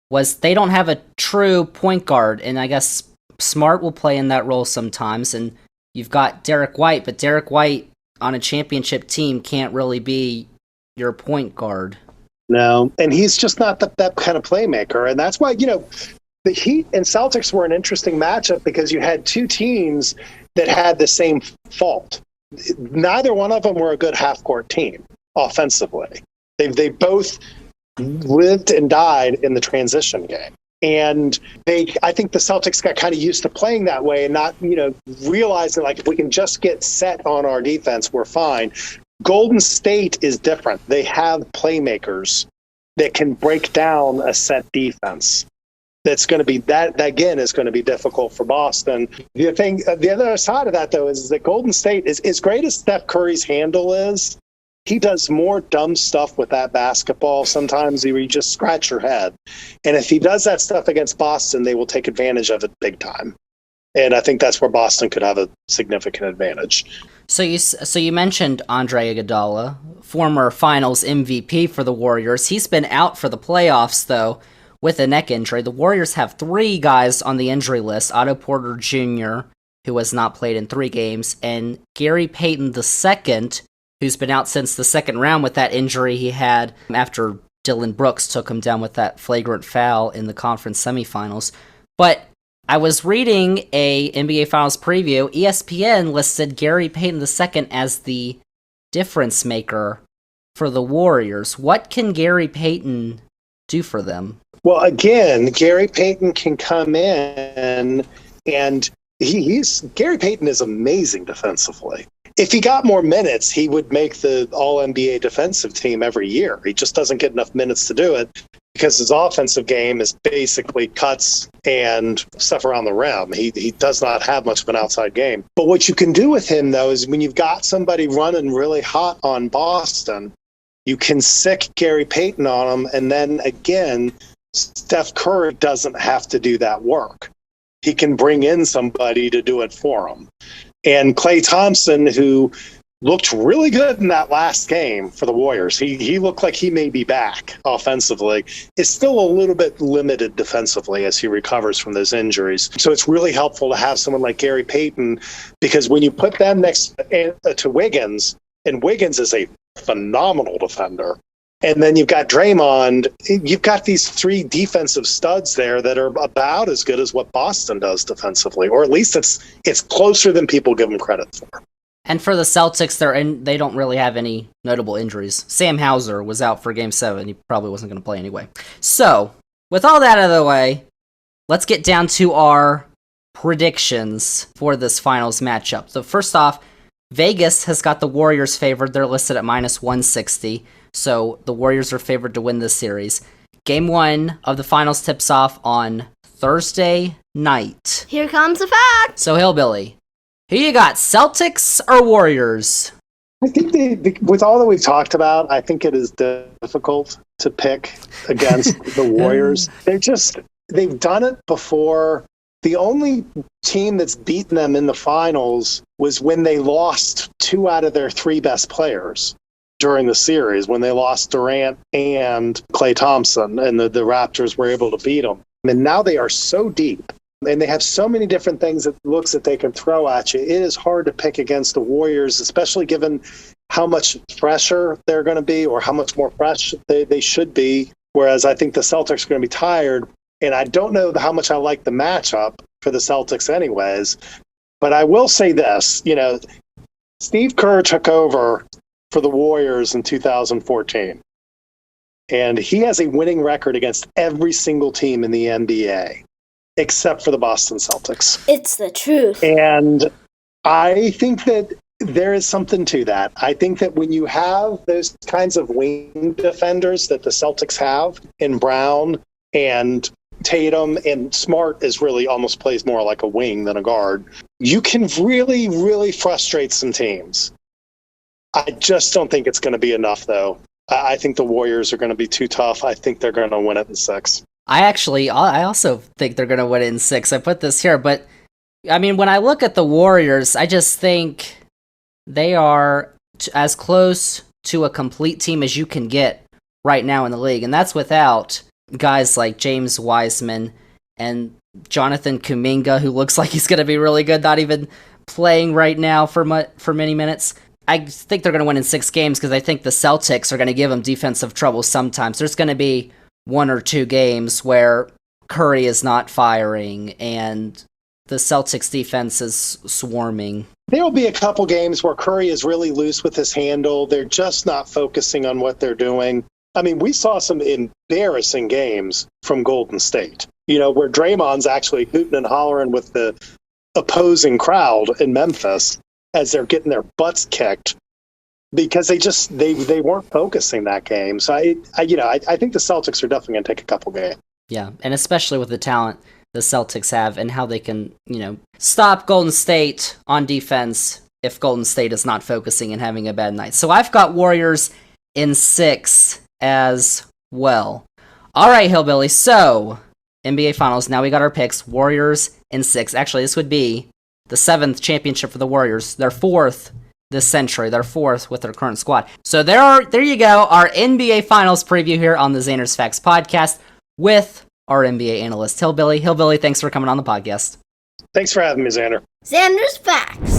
was they don't have a true point guard, and I guess Smart will play in that role sometimes, and you've got Derek White, but Derek White on a championship team can't really be your point guard. No, and he's just not that kind of playmaker, and that's why, the Heat and Celtics were an interesting matchup because you had two teams that had the same fault. Neither one of them were a good half-court team offensively. They both lived and died in the transition game. And I think the Celtics got kind of used to playing that way and not, realizing like if we can just get set on our defense, we're fine. Golden State is different. They have playmakers that can break down a set defense. That's going to be that again is going to be difficult for Boston. The other side of that though is that Golden State is as great as Steph Curry's handle is. He does more dumb stuff with that basketball sometimes where you just scratch your head. And if he does that stuff against Boston, they will take advantage of it big time. And I think that's where Boston could have a significant advantage. So you mentioned Andre Iguodala, former Finals MVP for the Warriors. He's been out for the playoffs though, with a neck injury. The Warriors have 3 guys on the injury list: Otto Porter Jr., who has not played in 3 games, and Gary Payton II, who's been out since the second round with that injury he had after Dylan Brooks took him down with that flagrant foul in the conference semifinals. But I was reading a NBA Finals preview. ESPN listed Gary Payton II as the difference maker for the Warriors. What can Gary Payton do for them? Well, again, Gary Payton can come in and Gary Payton is amazing defensively. If he got more minutes, he would make the All-NBA defensive team every year. He just doesn't get enough minutes to do it because his offensive game is basically cuts and stuff around the rim. He does not have much of an outside game. But what you can do with him, though, is when you've got somebody running really hot on Boston, you can sick Gary Payton on him, and then, again, Steph Curry doesn't have to do that work. He can bring in somebody to do it for him. And Klay Thompson, who looked really good in that last game for the Warriors, he looked like he may be back offensively, is still a little bit limited defensively as he recovers from those injuries. So it's really helpful to have someone like Gary Payton, because when you put them next to Wiggins, and Wiggins is a phenomenal defender, and then you've got Draymond, you've got these 3 defensive studs there that are about as good as what Boston does defensively, or at least it's closer than people give them credit for. And for the Celtics, they don't really have any notable injuries. Sam Hauser was out for Game 7. He probably wasn't going to play anyway. So, with all that out of the way, let's get down to our predictions for this finals matchup. So first off, Vegas has got the Warriors favored. They're listed at minus 160. So the Warriors are favored to win this series. Game 1 of the finals tips off on Thursday night. Here comes the fact. So Hillbilly, who you got, Celtics or Warriors? I think with all that we've talked about, I think it is difficult to pick against the Warriors. They've done it before. The only team that's beaten them in the finals was when they lost 2 out of their 3 best players during the series, when they lost Durant and Klay Thompson, and the Raptors were able to beat them. And now they are so deep, and they have so many different things that they can throw at you. It is hard to pick against the Warriors, especially given how much fresher they're going to be, or how much more fresh they should be, whereas I think the Celtics are going to be tired. And I don't know how much I like the matchup for the Celtics anyways, but I will say this, Steve Kerr took over for the Warriors in 2014, and he has a winning record against every single team in the NBA, except for the Boston Celtics. It's the truth. And I think that there is something to that. I think that when you have those kinds of wing defenders that the Celtics have in Brown and Tatum, and Smart is really almost plays more like a wing than a guard, you can really, really frustrate some teams. I just don't think it's going to be enough, though. I think the Warriors are going to be too tough. I think they're going to win it in 6. I also think they're going to win it in 6. I put this here, but I mean, when I look at the Warriors, I just think they are as close to a complete team as you can get right now in the league. And that's without guys like James Wiseman and Jonathan Kuminga, who looks like he's going to be really good, not even playing right now for many minutes. I think they're going to win in 6 games because I think the Celtics are going to give them defensive trouble sometimes. There's going to be 1 or 2 games where Curry is not firing and the Celtics defense is swarming. There will be a couple games where Curry is really loose with his handle. They're just not focusing on what they're doing. I mean, we saw some embarrassing games from Golden State, where Draymond's actually hooting and hollering with the opposing crowd in Memphis as they're getting their butts kicked because they weren't focusing that game. So I think the Celtics are definitely going to take a couple games. Yeah, and especially with the talent the Celtics have and how they can, stop Golden State on defense if Golden State is not focusing and having a bad night. So I've got Warriors in 6 as well. All right, Hillbilly. So NBA Finals. Now we got our picks. Warriors in 6. Actually, this would be the 7th championship for the Warriors. Their 4th this century. Their 4th with their current squad. So there you go. Our NBA Finals preview here on the Zander's Facts podcast with our NBA analyst, Hillbilly. Hillbilly, thanks for coming on the podcast. Thanks for having me, Zander. Zander's Facts.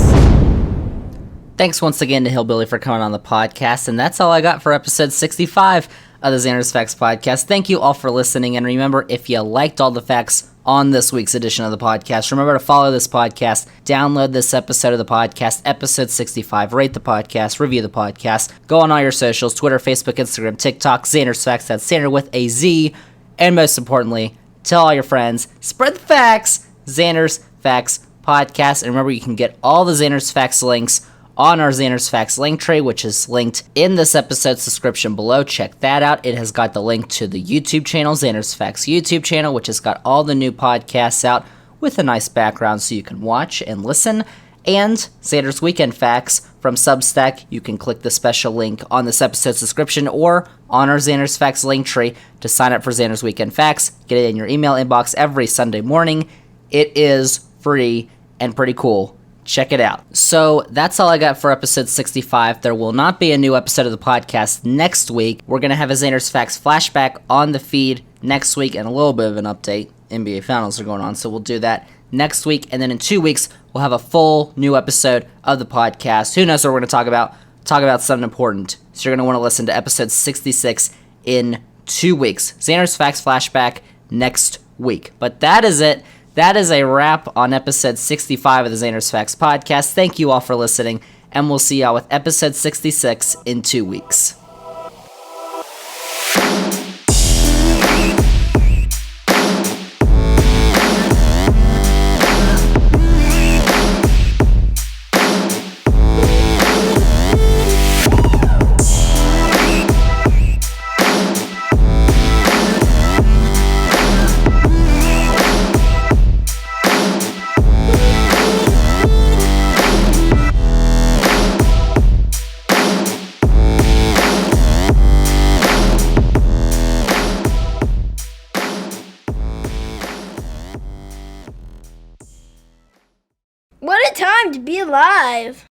Thanks once again to Hillbilly for coming on the podcast, and that's all I got for episode 65 of the Zander's Facts podcast. Thank you all for listening, and remember, if you liked all the facts on this week's edition of the podcast, remember to follow this podcast, download this episode of the podcast, episode 65, rate the podcast, review the podcast, go on all your socials, Twitter, Facebook, Instagram, TikTok, Zander's Facts, that's Zander with a Z, and most importantly, tell all your friends, spread the facts, Zander's Facts podcast, and remember, you can get all the Zander's Facts links on our Zander's Facts Linktree, which is linked in this episode's description below. Check that out. It has got the link to the YouTube channel, Zander's Facts YouTube channel, which has got all the new podcasts out with a nice background so you can watch and listen. And Zander's Weekend Facts from Substack. You can click the special link on this episode's description or on our Zander's Facts Linktree to sign up for Zander's Weekend Facts. Get it in your email inbox every Sunday morning. It is free and pretty cool. Check it out. So that's all I got for episode 65. There will not be a new episode of the podcast next week. We're going to have a Zander's Facts flashback on the feed next week and a little bit of an update. NBA Finals are going on, so we'll do that next week. And then in 2 weeks, we'll have a full new episode of the podcast. Who knows what we're going to talk about? Talk about something important. So you're going to want to listen to episode 66 in 2 weeks. Zander's Facts flashback next week. But that is it. That is a wrap on episode 65 of the Zander's Facts podcast. Thank you all for listening, and we'll see y'all with episode 66 in 2 weeks. What a time to be alive.